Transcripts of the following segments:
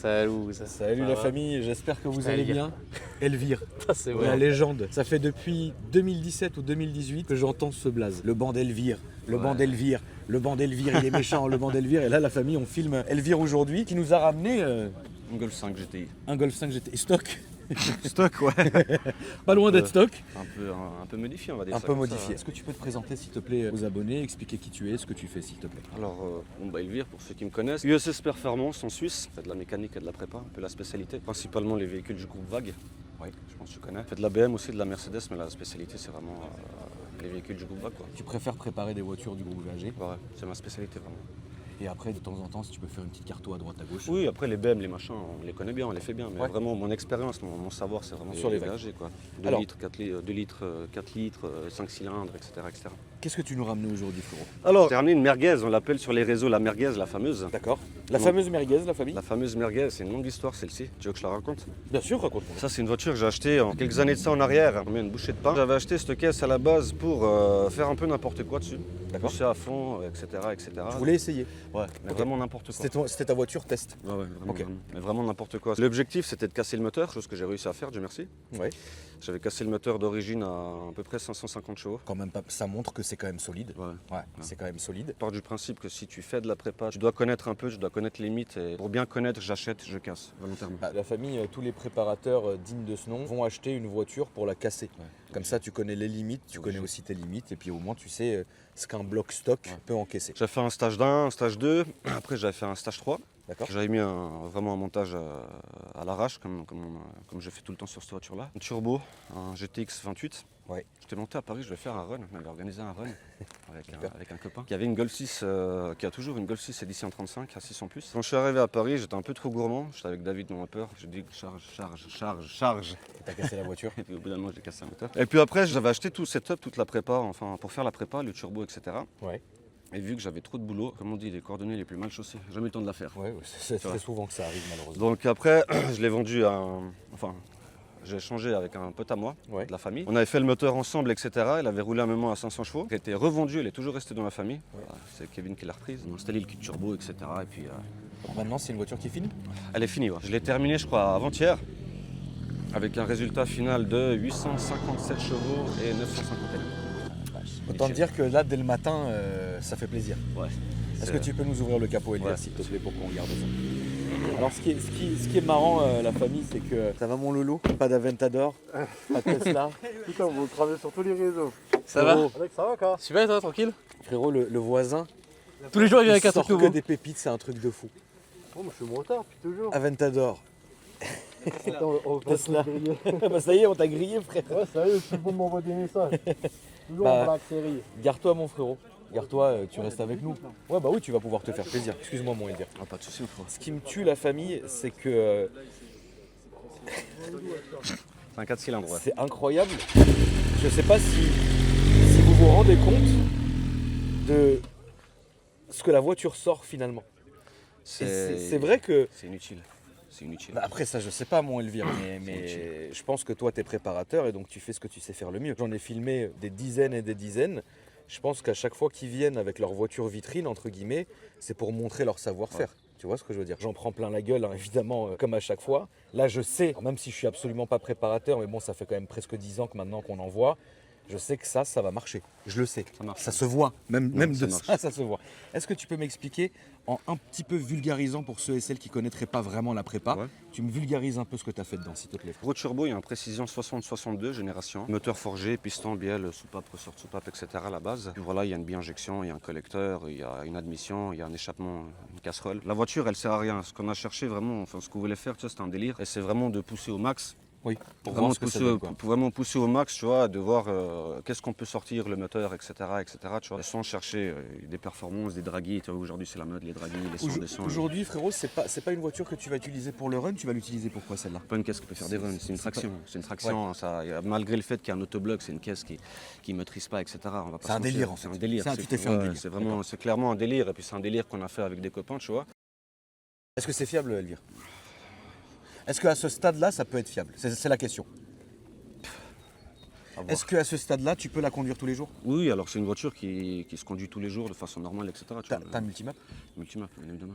Salut, Salut ça la va famille, j'espère que vous Elvire. allez bien. Elvire, C'est la vrai. légende. Ça fait depuis 2017 ou 2018 que j'entends ce blaze. Le banc d'Elvire, le banc d'Elvire, le banc d'Elvire, il est méchant, le banc d'Elvire. Et là, la famille, on filme Elvire aujourd'hui, qui nous a ramené Un Golf 5 GTI. un Golf 5 GT. Stock, Stock, ouais. pas loin d'être stock. Un peu modifié, on va dire Un ça peu comme ça, modifié. ouais. Est-ce que tu peux te présenter, s'il te plaît, aux abonnés, expliquer qui tu es, ce que tu fais, s'il te plaît? Alors, Elvire, pour ceux qui me connaissent. USS Performance en Suisse. Je fais de la mécanique et de la prépa, un peu la spécialité. Principalement les véhicules du groupe Vague. Oui. Je pense que tu connais. Je fais de la BM aussi, de la Mercedes, mais la spécialité, c'est vraiment les véhicules du groupe Vague, quoi. Tu préfères préparer des voitures du groupe VAG. Ouais, c'est ma spécialité, vraiment. Et après, de temps en temps, si tu peux faire une petite carto à droite, à gauche. Oui, après les BM, les machins, on les connaît bien, on les fait bien. Mais Ouais. vraiment, mon expérience, mon savoir, c'est vraiment Sur les vagues. VAG, quoi. 2 Alors. litres, 4 litres, 2 litres, 4 litres, 5 cylindres, etc., etc. Qu'est-ce que tu nous ramènes aujourd'hui, frérot? Alors, j'ai ramené une merguez, on l'appelle sur les réseaux la merguez, la fameuse. D'accord. La Non. fameuse merguez, la famille? La fameuse merguez, c'est une longue histoire celle-ci. Tu veux que je la raconte? Bien sûr, raconte-moi. Ça, c'est une voiture que j'ai achetée quelques années de ça en arrière. On met une bouchée de pain. J'avais acheté cette caisse à la base pour faire un peu n'importe quoi dessus. D'accord. Pousser à fond, etc., etc. Tu voulais essayer? Ouais, mais Ok. vraiment n'importe quoi. C'était ta voiture test? Ouais, ouais, vraiment, Ok. vraiment. Mais vraiment n'importe quoi. L'objectif, c'était de casser le moteur, chose que j'ai réussi à faire, Dieu merci. Ouais. J'avais cassé le moteur d'origine à peu près 550 chevaux. Quand même pas, ça montre que c'est quand même solide. Ouais. Ouais, c'est quand même solide. Je pars du principe que si tu fais de la prépa, tu dois connaître un peu, tu dois connaître les limites. Et pour bien connaître, j'achète, je casse, volontairement. La famille, tous les préparateurs dignes de ce nom vont acheter une voiture pour la casser. Ouais. Comme ça, tu connais les limites, tu Obligé. connais aussi tes limites, et puis au moins tu sais ce qu'un bloc stock Ouais. peut encaisser. J'ai fait un stage 1, un stage 2, après j'avais fait un stage 3. D'accord? J'avais mis vraiment un montage à l'arrache, comme je fais tout le temps sur cette voiture-là. Un turbo, un GTX 28. Ouais. J'étais monté à Paris, je vais faire un run. On avait organisé un run Super. avec un copain qui avait une Golf 6, qui a toujours une Golf 6 édition 35 à 600 plus. Quand je suis arrivé à Paris, j'étais un peu trop gourmand. J'étais avec David, mon rappeur. J'ai dit charge. Et t'as cassé la voiture? Et puis au bout d'un moment, j'ai cassé un moteur. Et puis après, j'avais acheté tout le setup, toute la prépa, enfin pour faire la prépa, le turbo, etc. Ouais. Et vu que j'avais trop de boulot, comme on dit, les coordonnées les plus mal chaussées, j'ai jamais eu le temps de la faire. Ouais, c'est très souvent que ça arrive malheureusement. Donc après, je l'ai vendu à j'ai échangé avec un pote à moi, Ouais. de la famille. On avait fait le moteur ensemble, etc. Il avait roulé un moment à 500 chevaux. Elle a été revendue, elle est toujours restée dans la famille. Ouais. Voilà, c'est Kevin qui l'a reprise. On a installé le kit turbo, etc. Et puis Maintenant, c'est une voiture qui filme? elle est finie. Ouais. Je l'ai terminée, je crois, avant-hier, avec un résultat final de 857 chevaux et 950 élèves. Autant te dire que là, dès le matin, ça fait plaisir. Ouais. Est-ce que tu peux nous ouvrir le capot, Elvire, Ouais. s'il te plaît, pour qu'on regarde ça? Alors, ce qui est marrant, la famille, c'est que ça va mon Lolo, pas d'Aventador, pas de Tesla. Putain, vous cramez sur tous les réseaux. Ça va Frérot, Alex, ça va quoi? Super, toi, tranquille? frérot, le voisin, Tous les jours, il vient il avec un sort truc que nouveau. des pépites, c'est un truc de fou. Oh, moi je suis motard depuis toujours. Aventador, Attends, on va Tesla. se griller. bah ça y est, on t'a grillé, frère. Ouais, sérieux, tout le monde m'envoie des messages. Toujours Bah. en black série. Garde-toi, mon frérot. Garde-toi, tu restes avec nous. Ouais, bah oui, tu vas pouvoir te faire plaisir. Excuse-moi, mon Elvire. Ah, pas de soucis, frère. Ce qui me tue, la famille, c'est que C'est un 4 cylindres, ouais. c'est incroyable. Je sais pas si vous vous rendez compte de ce que la voiture sort finalement. Et c'est vrai que... C'est inutile. C'est inutile. Bah après ça, je sais pas, mon Elvire, mais inutile. je pense que toi, tu es préparateur et donc tu fais ce que tu sais faire le mieux. J'en ai filmé des dizaines et des dizaines. Je pense qu'à chaque fois qu'ils viennent avec leur voiture vitrine, entre guillemets, c'est pour montrer leur savoir-faire. Tu vois ce que je veux dire? J'en prends plein la gueule, hein, évidemment, comme à chaque fois. Là, je sais, même si je suis absolument pas préparateur, mais bon, ça fait quand même presque 10 ans que maintenant qu'on en voit, je sais que ça va marcher. Je le sais. Ça marche. Ça se voit. Même ça de marche. ça se voit. Est-ce que tu peux m'expliquer, en un petit peu vulgarisant pour ceux et celles qui connaîtraient pas vraiment la prépa, Ouais. tu me vulgarises un peu ce que tu as fait dedans, s'il te plaît. Gros turbo, il y a un précision 60-62 génération. Moteur forgé, piston, bielle, soupape, ressort de soupape, etc. à la base. Puis voilà, il y a une bi-injection, il y a un collecteur, il y a une admission, il y a un échappement, une casserole. La voiture, elle sert à rien. Ce qu'on a cherché vraiment, enfin ce qu'on voulait faire, tu vois, c'était un délire. Et c'est vraiment de pousser au max. Oui, pour Vraiment voir ce que ça pousser, donne, quoi. pour vraiment pousser au max, tu vois, de voir qu'est-ce qu'on peut sortir, le moteur, etc. tu vois, sans chercher des performances, des draguis. Tu vois, aujourd'hui, c'est la mode, les draguis, les sons, des sons. Aujourd'hui, frérot, c'est pas une voiture que tu vas utiliser pour le run, tu vas l'utiliser pour quoi celle-là? Pas une caisse qui peut faire des runs, c'est une traction. C'est une traction, malgré le fait qu'il y a un autobloc, c'est une caisse qui ne maîtrise pas, etc. On va pas C'est se un mentir, délire, en c'est fait. un délire. C'est un- tu t'es fait un délire. C'est vraiment, c'est clairement un délire. Et puis c'est un délire qu'on a fait avec des copains, tu vois. Est-ce que c'est fiable, Elvire? Est-ce qu'à ce stade-là, ça peut être fiable? C'est la question. à voir. Est-ce qu'à ce stade-là, tu peux la conduire tous les jours? Oui, alors c'est une voiture qui se conduit tous les jours de façon normale, etc. Tu T'as vois. un multimap? Multimap, bien évidemment.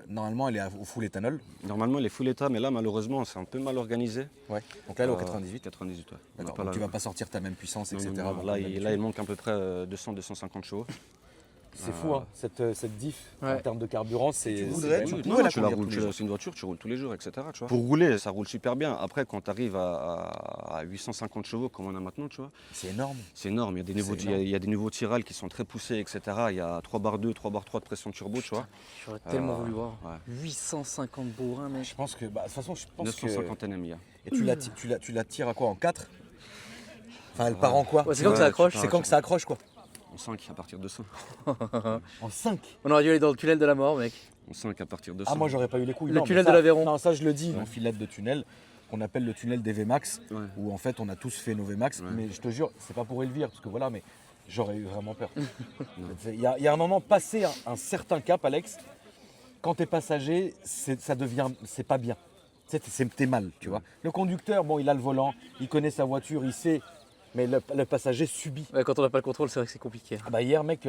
Normalement, elle est au full éthanol. Normalement, elle est full état, mais là, malheureusement, c'est un peu mal organisé. Ouais. Donc là, elle est au 98. 98, ouais. On n'a D'accord. pas Donc la- tu vas pas sortir ta même puissance, Non, etc. non, non. donc Là, comme il d'habitude. manque à peu près 200-250 chevaux. C'est fou, hein, cette diff en Ouais. termes de carburant, c'est. Tu c'est voudrais, vraiment- tu- peux Non, la tu la conduire roules, tous les jours. c'est une voiture, tu roules tous les jours, etc. Tu vois. Pour rouler, ça roule super bien. Après, quand tu arrives à 850 chevaux, comme on a maintenant, tu vois, C'est énorme. c'est énorme. Il y a des niveaux, C'est énorme. il y a des niveaux tirales qui sont très poussés, etc. Il y a 3 bar 2, 3 bar 3 de pression turbo, tu vois. J'aurais tellement voulu voir. Ouais. 850 bourrins, mec. Je pense que, bah, de toute façon, je pense 950 NM, il y a. que. Et tu la tires à quoi? En 4? Enfin, elle part en quoi? Ouais, c'est quand que ça accroche. C'est quand que ça accroche, quoi? En 5 à partir de 100. En 5? On aurait dû aller dans le tunnel de la mort, mec. En 5 à partir de 100. Ah, moi, j'aurais pas eu les couilles. Le Non, mais tunnel ça- de l'Aveyron. Non, ça, je le dis, l'enfilade de tunnel, qu'on appelle le tunnel des VMAX, Ouais. où en fait, on a tous fait nos VMAX. Ouais. Mais je te jure, c'est pas pour Elvire, parce que voilà, mais j'aurais eu vraiment peur. Il y a un moment, passé un certain cap, Alex, quand t'es passager, ça devient, c'est pas bien. Tu sais, t'es mal, tu vois. Le conducteur, bon, il a le volant, il connaît sa voiture, il sait, mais le passager subit. Ouais, quand on n'a pas le contrôle, c'est vrai que c'est compliqué. Ah bah hier, mec,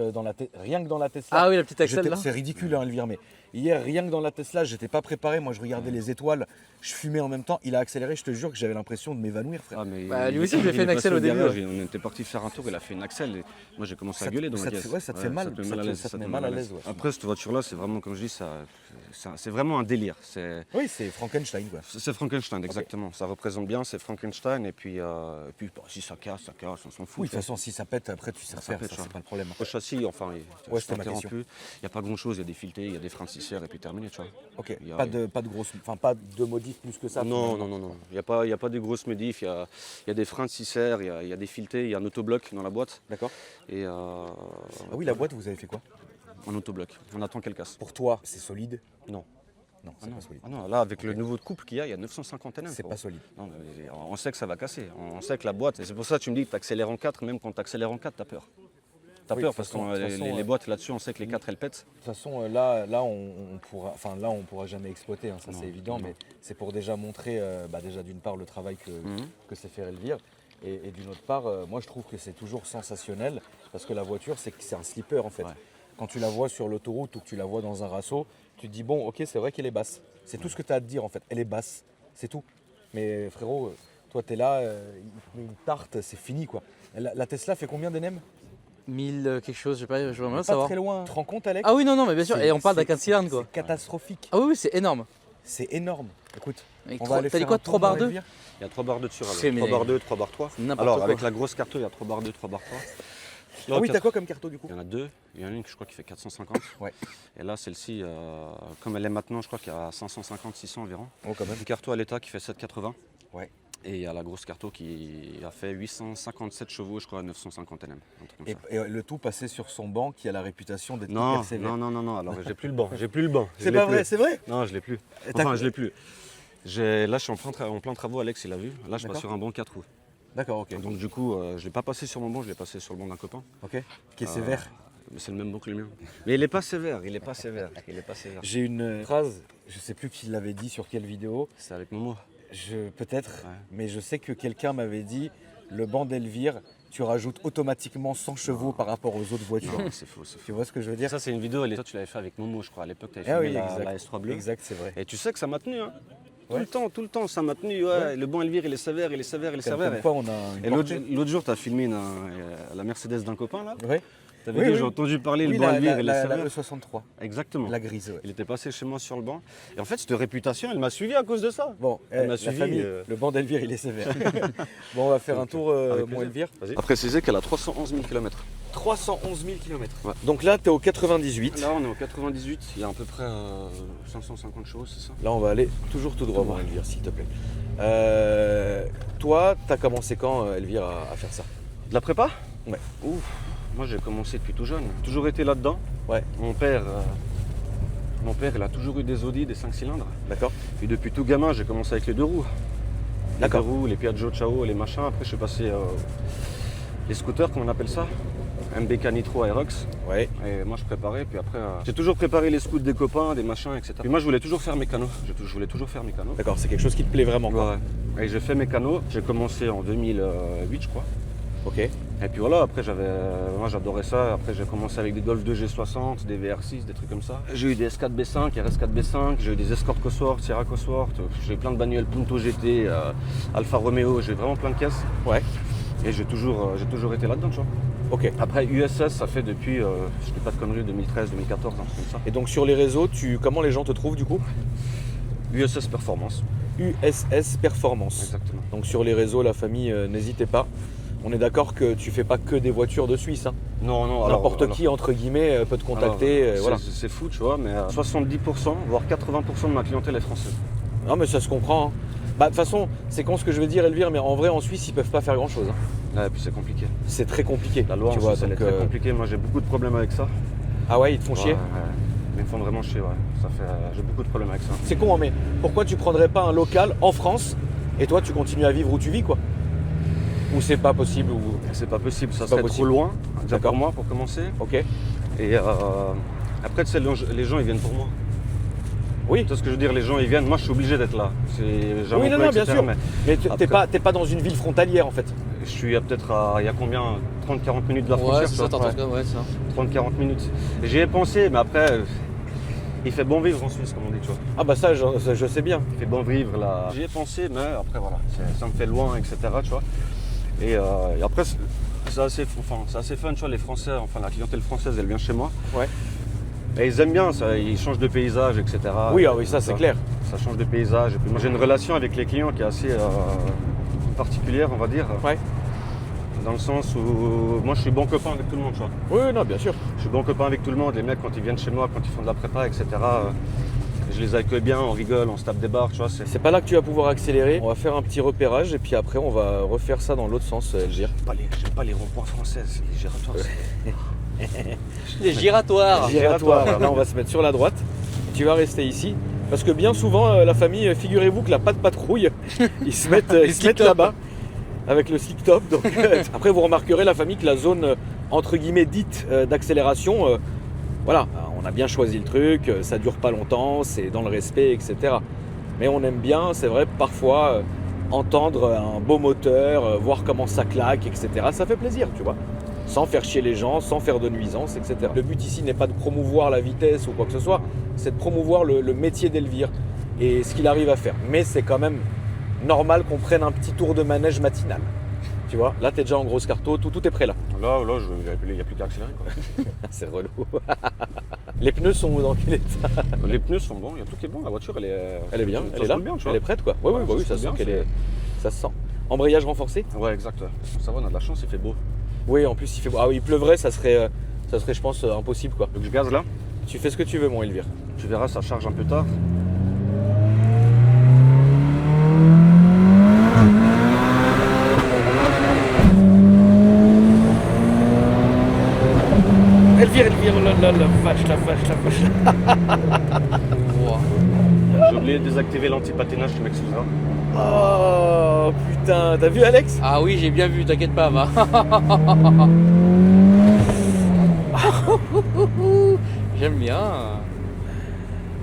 rien que dans la Tesla. Ah oui, la petite Axel j'étais- là. C'est ridicule, hein, Elvire, mais hier, rien que dans la Tesla, j'étais pas préparé. Moi, je regardais les étoiles, je fumais en même temps. Il a accéléré, je te jure que j'avais l'impression de m'évanouir, frère. Ah, mais Bah, lui il- aussi, il lui a fait il est une passé Axel au début, garage et on était parti faire un tour, il a fait une Axel. Et moi, j'ai commencé à gueuler dans ma caisse. Ouais, ça te fait mal. Ça te met Ça mal à te- l'aise. ça te ça met te mal à l'aise, ouais. Après, cette voiture-là, c'est vraiment, comme je dis, c'est vraiment un délire. Oui, c'est Frankenstein, quoi. C'est Frankenstein, exactement. Ça représente bien, c'est Frankenstein. Et puis, bah, si ça casse, on s'en fout. Oui, de toute façon, si ça pète, après, tu sais Ça refaire, pète, ça, ça. c'est pas le problème. Au châssis, enfin, Ouais, c'était ma question. il n'y a pas grand-chose. Il y a des filetés, il y a des freins de 6 heures et puis terminé, tu vois. Ok, Il y a- pas de grosses, enfin, pas de modifs plus que ça. Non, finalement. non, non, non. Il n'y a pas de grosses modifs. Il y a des freins de 6 heures, il y a des filetés, il y a un autobloc dans la boîte. D'accord. Et Ah oui, la boîte, vous avez fait quoi? en autobloc. On attend qu'elle casse. Pour toi, c'est solide? Non. Non, Ah c'est non. pas solide. Ah non, là, avec le nouveau couple qu'il y a 950 NM. C'est frérot. pas solide. Non, mais on sait que ça va casser. On sait que la boîte, et c'est pour ça que tu me dis que tu accélères en 4, même quand tu accélères en 4, tu as peur. Tu as Oui, peur de parce que toute façon, les boîtes là-dessus, on sait que les 4 elles pètent. De toute façon, là, on pourra jamais exploiter, hein, ça Non, c'est évident, non. mais c'est pour déjà montrer, déjà d'une part le travail que sait faire Elvire, et d'une autre part, moi je trouve que c'est toujours sensationnel, parce que la voiture, c'est un slipper en fait. Ouais. Quand tu la vois sur l'autoroute ou que tu la vois dans un rasso, tu te dis bon, ok, c'est vrai qu'elle est basse. C'est tout ce que tu as à te dire en fait. Elle est basse, c'est tout. Mais frérot, toi t'es là, il te met une tarte, c'est fini quoi. La Tesla fait combien d'NM? 1000 quelque chose, je sais pas, je veux bien Pas savoir. très loin. Tu te rends compte, Alex? Ah oui, non, non, mais bien sûr. C'est- Et on parle d'un c'est- 4 cylindres quoi. C'est catastrophique. Ah oui, oui, c'est énorme. C'est énorme. Écoute, Avec on trois- va aller T'as dit faire quoi, un tour 3 barres dans 2 Elvire. Il y a 3 barres de dessus. C'est mais- 3 barres 2, 3 barres 3. N'importe Alors, quoi. avec la grosse carto, il y a 3 barres 2, 3 barres 3. Ah oui, t'as quoi comme carto du coup? Il y en a 2. Il y en a une que je crois qui fait 450. Ouais. Et là, celle-ci, comme elle est maintenant, je crois qu'il y a 550, 600 environ. Oh, quand même. Une carto à l'état qui fait 780. Ouais. Et il y a la grosse carto qui a fait 857 chevaux, je crois, à 950 NM. Un truc comme Et, ça. et le tout passé sur son banc qui a la réputation d'être Non, hyper sévère. non. Alors, j'ai plus le banc. J'ai plus le banc. Je C'est l'ai pas plus. vrai, c'est vrai. Non, je l'ai plus. Et t'as- Enfin, je l'ai plus. Là, je suis en plein travaux. Alex, il a vu. Là, je D'accord. passe sur un banc 4 roues. D'accord, ok. Donc, du coup, je ne l'ai pas passé sur mon banc, je l'ai passé sur le banc d'un copain. Ok. Qui est sévère. Mais c'est le même banc que le mien. Mais il n'est pas sévère. Il n'est pas sévère. Il est pas sévère. J'ai une phrase, je sais plus qui l'avait dit sur quelle vidéo, C'est avec Momo. peut-être, Ouais. mais je sais que quelqu'un m'avait dit le banc d'Elvire, tu rajoutes automatiquement 100 chevaux par rapport aux autres voitures. Non, c'est faux, c'est faux. Tu vois ce que je veux dire? Ça, c'est une vidéo. Toi, tu l'avais fait avec Momo, je crois. À l'époque, tu avais Ah filmé oui, exact. la S3 bleue. Exact, c'est vrai. Et tu sais que ça m'a tenu. Hein. Ouais. Tout le temps, ça m'a tenu. Ouais. Ouais. Le banc Elvire, il est sévère, il est sévère, il est sévère. Comme quoi, on a une Et l'autre portée. l'autre jour, tu as filmé la Mercedes d'un copain là. Ouais. T'avais Oui, dit, oui. j'ai entendu parler, Oui, le banc la, Elvire, la, il est la, sévère. la E63, Exactement. la grise. Ouais. Il était passé chez moi sur le banc. Et en fait, cette réputation, elle m'a suivi à cause de ça. Bon, Elle m'a la suivi, famille, le banc d'Elvire, il est sévère. Bon, on va faire un tour, Avec mon plaisir. Elvire. A préciser qu'elle a 311 000 km. 311 000 km. Ouais. Donc là, tu es au 98. Là, on est au 98. Il y a à peu près 550 chevaux, c'est ça? Là, on va aller toujours tout droit, mon Elvire, s'il te plaît. Toi, tu as commencé quand, Elvire, à faire ça? De la prépa? Ouais. Ouf. Moi, j'ai commencé depuis tout jeune. Toujours été là-dedans. Ouais. Mon père, il a toujours eu des Audi, des 5 cylindres. D'accord. Et depuis tout gamin, j'ai commencé avec les 2 roues. Les D'accord. 2 roues, les Piaggio Ciao, les machins. Après, je suis passé les scooters, comme on appelle ça. MBK Nitro Aerox. Ouais. Et moi je préparais, puis après j'ai toujours préparé les scouts des copains, des machins, etc. Puis moi je voulais toujours faire mes canaux. Je voulais toujours faire mes canaux. D'accord, c'est quelque chose qui te plaît vraiment, quoi. Ouais. Et j'ai fait mes canaux. J'ai commencé en 2008, je crois. Ok. Et puis voilà, après moi j'adorais ça. Après j'ai commencé avec des Golf 2 G60, des VR6, des trucs comme ça. J'ai eu des S4B5, RS4B5, j'ai eu des Escort Cosworth, Sierra Cosworth. J'ai eu plein de bagnoles Punto GT, Alfa Romeo. J'ai vraiment plein de caisses. Ouais. Et j'ai toujours été là-dedans, tu vois. Ok. Après USS, ça fait depuis, je dis pas de conneries, 2013, 2014, un truc comme ça. Et donc sur les réseaux, comment les gens te trouvent du coup? USS Performance. USS Performance. Exactement. Donc sur les réseaux, la famille, n'hésitez pas. On est d'accord que tu fais pas que des voitures de Suisse. Hein. Non, N'importe qui, entre guillemets, peut te contacter. Voilà. C'est fou, tu vois, mais 70%, voire 80% de ma clientèle est française. Non, mais ça se comprend. Hein. Bah, de toute façon, c'est con ce que je veux dire, Elvire, mais en vrai, en Suisse, ils peuvent pas faire grand-chose. Hein. Et puis c'est compliqué. C'est très compliqué. La loi, tu en vois, Suisse, elle est très compliquée. Moi, j'ai beaucoup de problèmes avec ça. Ah ouais, ils te font chier. Ouais. Ils me font vraiment chier, ouais. J'ai beaucoup de problèmes avec ça. C'est con, hein, mais pourquoi tu prendrais pas un local en France et toi, tu continues à vivre où tu vis, quoi? Ou c'est pas possible ou... C'est pas possible, ça C'est pas serait possible. trop loin, déjà D'accord. pour moi, pour commencer. Ok. Et après, tu sais, les gens, ils viennent pour moi. Oui. Tu vois ce que je veux dire, les gens, ils viennent, moi, je suis obligé d'être là. J'ai un Oui, emploi, bien etc., sûr. mais Mais t'es après- pas dans une ville frontalière, en fait. je suis peut-être il y a combien 30-40 minutes de la Ouais, frontière, c'est tu ça, vois. t'as en tout cas, ouais, c'est ça. 30-40 minutes. J'y ai pensé, mais après, il fait bon vivre en Suisse, comme on dit, tu vois. Ah bah ça, je sais bien. Il fait bon vivre là. J'y ai pensé, mais après, voilà, ça me fait loin, etc., tu vois. Et après, c'est assez fun, tu vois, les Français, enfin la clientèle française, elle vient chez moi. Ouais. Et ils aiment bien ça, ils changent de paysage, etc. Oui, ah oui, ça c'est clair. Ça change de paysage. Et puis moi j'ai une relation avec les clients qui est assez particulière, on va dire. Ouais. Dans le sens où moi je suis bon copain avec tout le monde, tu vois. Oui, non, bien sûr. Je suis bon copain avec tout le monde. Les mecs, quand ils viennent chez moi, quand ils font de la prépa, etc., je les accueille bien, on rigole, on se tape des barres, tu vois. C'est pas là que tu vas pouvoir accélérer. On va faire un petit repérage et puis après, on va refaire ça dans l'autre sens, Elvire. J'aime pas les ronds-points français, c'est les giratoires. Les giratoires. Giratoire. Là, on va se mettre sur la droite. Tu vas rester ici. Parce que bien souvent, la famille, figurez-vous que la patte patrouille, ils se mettent là-bas avec le slick top. Donc, après, vous remarquerez, la famille, que la zone, entre guillemets, dite d'accélération, voilà, on a bien choisi le truc, ça dure pas longtemps, c'est dans le respect, etc. Mais on aime bien, c'est vrai, parfois, entendre un beau moteur, voir comment ça claque, etc. Ça fait plaisir, tu vois. Sans faire chier les gens, sans faire de nuisance, etc. Le but ici n'est pas de promouvoir la vitesse ou quoi que ce soit, c'est de promouvoir le métier d'Elvire et ce qu'il arrive à faire. Mais c'est quand même normal qu'on prenne un petit tour de manège matinal. Tu vois, là t'es déjà en grosse carto, tout est prêt là. Là, il n'y a plus qu'à accélérer, quoi. C'est relou. Les pneus sont dans quel état? Les pneus sont bons, il y a tout qui est bon. La voiture, elle est bien, ça elle est se là, roule bien, tu vois. elle est prête quoi. Oui, Ouais, ça se sent roule bien, qu'elle est... Ça se sent. Embrayage renforcé? Ouais, exact. Ça va, on a de la chance, il fait beau. Oui, en plus il fait beau. Ah oui, il pleuvrait, ça serait je pense impossible quoi. Donc je gaze là, Tu fais ce que tu veux mon Elvire. tu verras, ça charge un peu tard. Elvire, la vache. Ouah. J'ai oublié de désactiver l'anti-patinage, tu m'excuseras. Oh putain, t'as vu Alex? Ah oui, j'ai bien vu, t'inquiète pas, va. J'aime bien.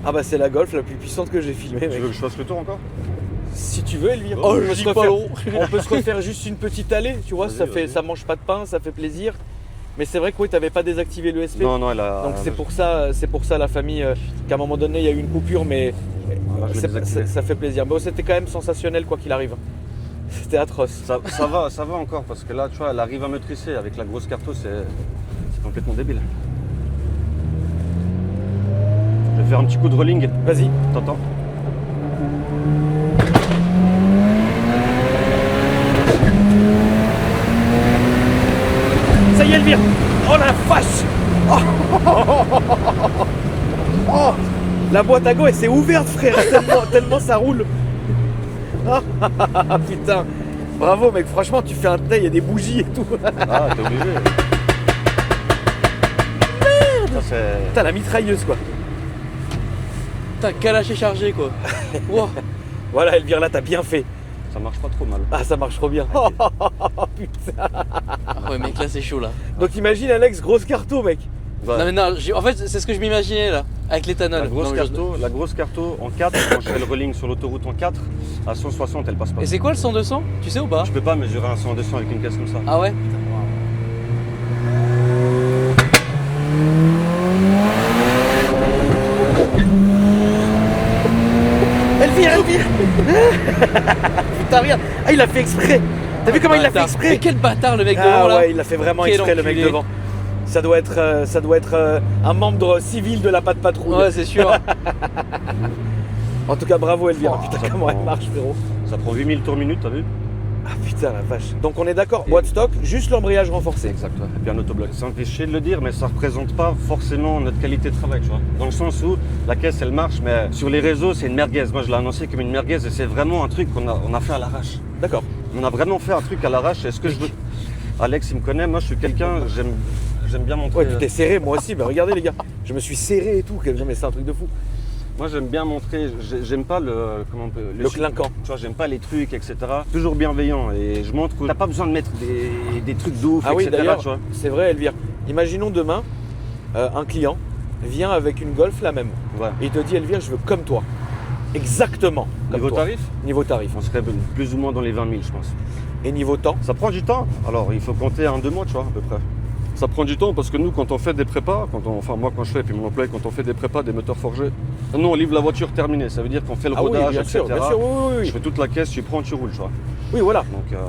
Ah bah c'est la Golf la plus puissante que j'ai filmée Tu mec. veux que je fasse le tour encore? Si tu veux Elvire, Oh, on je peut dis se pas refaire- long. on peut se refaire juste une petite allée, tu vois, Vas-y. ça mange pas de pain, ça fait plaisir. Mais c'est vrai que oui, t'avais pas désactivé l'ESP. Non, elle a. Donc c'est pour ça la famille qu'à un moment donné il y a eu une coupure, mais Voilà, je l'ai désactivé. ça fait plaisir. Bon, c'était quand même sensationnel quoi qu'il arrive. C'était atroce. Ça va encore parce que là, tu vois, elle arrive à me trisser avec la grosse carto, c'est complètement débile. Je vais faire un petit coup de rolling, Vas-y. t'entends? Ça y est Elvire. Oh la vache. Oh, la boîte à gants elle s'est ouverte frère, tellement ça roule. Ah putain. Bravo mec, franchement tu fais un trait, il y a des bougies et tout. Ah, t'es obligé. Ça, c'est. Putain la mitrailleuse quoi. Putain, calaché chargé quoi. Ouah. Voilà Elvire là t'as bien fait. Ça marche pas trop mal. Ah, ça marche trop bien. Oh, putain. Ah ouais, mec, là, c'est chaud, là. Donc imagine Alex, grosse carto, mec. Ouais. Non, mais non, en fait, c'est ce que je m'imaginais, là, avec l'éthanol. La grosse carto en 4, quand je fais le rolling sur l'autoroute en 4, à 160, elle passe pas. Et c'est quoi le 100-200? Tu sais ou pas? Je peux pas mesurer un 100-200 avec une caisse comme ça. Ah ouais? Elvire. Putain, regarde. Ah, il a fait exprès. T'as vu comment il l'a fait Bâtard. exprès? Mais quel bâtard, le mec devant, Ah là. ouais, il a fait vraiment Quel exprès, le mec enculé. devant. Ça doit être un membre civil de la patte patrouille. Ouais, c'est sûr. En tout cas, bravo Elvire. Oh, Putain, ça comment elle prend- marche, frérot. Ça prend 8000 tours minute, t'as vu? Ah putain, la vache. Donc on est d'accord, boîte stock, juste l'embrayage renforcé. Exact, ouais. Et puis un autobloc. C'est un peu chier de le dire, mais ça représente pas forcément notre qualité de travail, tu vois. Dans le sens où la caisse, elle marche, mais sur les réseaux, c'est une merguez. Moi, je l'ai annoncé comme une merguez et c'est vraiment un truc qu'on a fait à l'arrache. D'accord. On a vraiment fait un truc à l'arrache. Et ce que je veux. Alex, il me connaît. Moi, je suis quelqu'un, j'aime bien montrer. Ouais, puis t'es serré, moi aussi. Bah regardez les gars, je me suis serré et tout. Non mais c'est un truc de fou. Moi, j'aime bien montrer. J'aime pas Le clinquant. Tu vois, j'aime pas les trucs, etc. Toujours bienveillant. Et je montre que t'as pas besoin de mettre des trucs de ouf, Ah oui, etc. d'ailleurs, tu vois. c'est vrai Elvire. Imaginons demain, un client vient avec une Golf la même. Ouais. Et il te dit Elvire, je veux comme toi. Exactement comme Niveau toi. tarif, Niveau tarif. on serait plus ou moins dans les 20 000, je pense. Et niveau temps. Ça prend du temps. Alors, il faut compter 1-2 mois, tu vois, à peu près. Ça prend du temps parce que nous, quand on fait des prépas, moi quand je fais, puis mon employé, quand on fait des prépas, des moteurs forgés, nous on livre la voiture terminée. Ça veut dire qu'on fait le Ah oui, rodage, bien etc. sûr, bien sûr, oui, Je oui. fais toute la caisse, tu prends, tu roules, tu vois. Oui, voilà. Donc,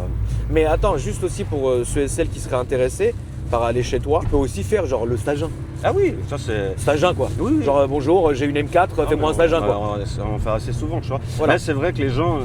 Mais attends, juste aussi pour ceux et celles qui seraient intéressés par aller chez toi, tu peux aussi faire genre le stagin. ah oui, ça c'est. Stagin quoi. Oui, oui. Genre bonjour, j'ai une M4, fais-moi un stagin quoi. On fait assez souvent, tu vois. Voilà. Là, c'est vrai que les gens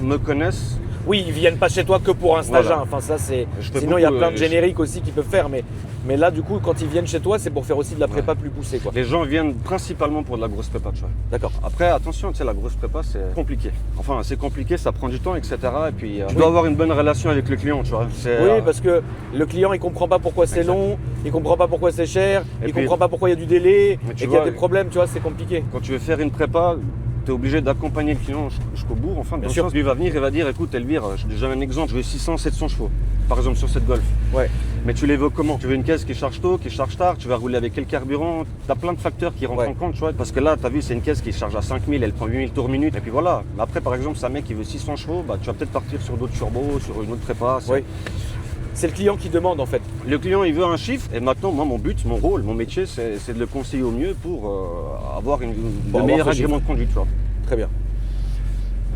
me connaissent. Oui, ils viennent pas chez toi que pour un stagin. Voilà. Enfin ça c'est. Je fais Sinon il y a beaucoup, plein de je- génériques aussi qui peuvent faire, mais là du coup quand ils viennent chez toi, c'est pour faire aussi de la prépa plus poussée quoi. Les gens viennent principalement pour de la grosse prépa, tu vois. D'accord. Après, attention, tu sais, la grosse prépa, c'est compliqué. Enfin, c'est compliqué, ça prend du temps, etc. Et puis, tu dois avoir une bonne relation avec le client, tu vois. Oui, parce que le client il comprend pas pourquoi c'est Exact. long, il comprend pas pourquoi c'est cher, Et il puis- comprend pas pourquoi il y a du délai Mais et tu qu'il y a vois, des problèmes, tu vois, c'est compliqué. Quand tu veux faire une prépa, tu es obligé d'accompagner le client jusqu'au bout. Enfin, dans Bien le sûr. sens, lui va venir et va dire écoute, Elvire, je te donne un exemple, je veux 600, 700 chevaux, par exemple sur cette Golf. Ouais. Mais tu les veux comment? Tu veux une caisse qui charge tôt, qui charge tard, tu vas rouler avec quel carburant? Tu as plein de facteurs qui rentrent Ouais. en compte, tu vois. Parce que là, tu as vu, c'est une caisse qui charge à 5000, elle prend 8000 tours minute. Et puis voilà. Mais après, par exemple, si un mec qui veut 600 chevaux, bah, tu vas peut-être partir sur d'autres turbos, sur une autre prépa. Oui. C'est le client qui demande en fait. Le client, il veut un chiffre. Et maintenant, moi, mon but, mon rôle, mon métier, c'est de le conseiller au mieux pour avoir le avoir meilleur ce agrément de conduite, tu vois. Très bien.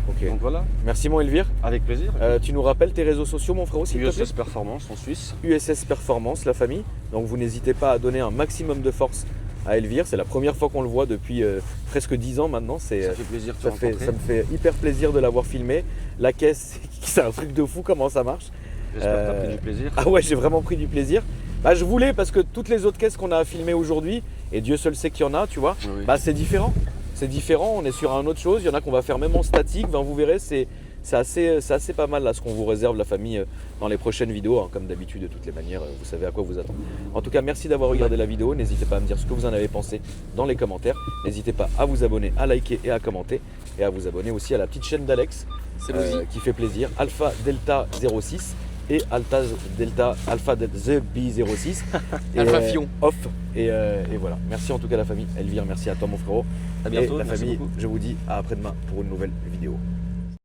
Ok. Donc voilà, Merci mon Elvire. avec plaisir. Tu nous rappelles tes réseaux sociaux mon frérot s'il te plaît? USS Performance en Suisse. USS Performance, la famille. Donc vous n'hésitez pas à donner un maximum de force à Elvire. C'est la première fois qu'on le voit depuis presque 10 ans maintenant. Ça fait plaisir de te ça me rencontrer. fait hyper plaisir de l'avoir filmé. La caisse, c'est un truc de fou comment ça marche. J'espère que tu as pris du plaisir. Ah ouais, j'ai vraiment pris du plaisir. Bah, je voulais parce que toutes les autres caisses qu'on a filmées aujourd'hui, et Dieu seul sait qu'il y en a, tu vois, Oui. bah, c'est différent. C'est différent, on est sur un autre chose. Il y en a qu'on va faire même en statique. Ben, vous verrez, c'est assez pas mal là ce qu'on vous réserve la famille dans les prochaines vidéos. Hein. Comme d'habitude, de toutes les manières, vous savez à quoi vous attendre. En tout cas, merci d'avoir regardé la vidéo. N'hésitez pas à me dire ce que vous en avez pensé dans les commentaires. N'hésitez pas à vous abonner, à liker et à commenter. Et à vous abonner aussi à la petite chaîne d'Alex C'est Louis. qui fait plaisir. Alpha Delta 06 et Alpha Delta The B06 et, Alpha Fion. Off et voilà. Merci en tout cas la famille. Elvire, merci à toi mon frérot. À bientôt, Et la merci famille, beaucoup. je vous dis à après-demain pour une nouvelle vidéo.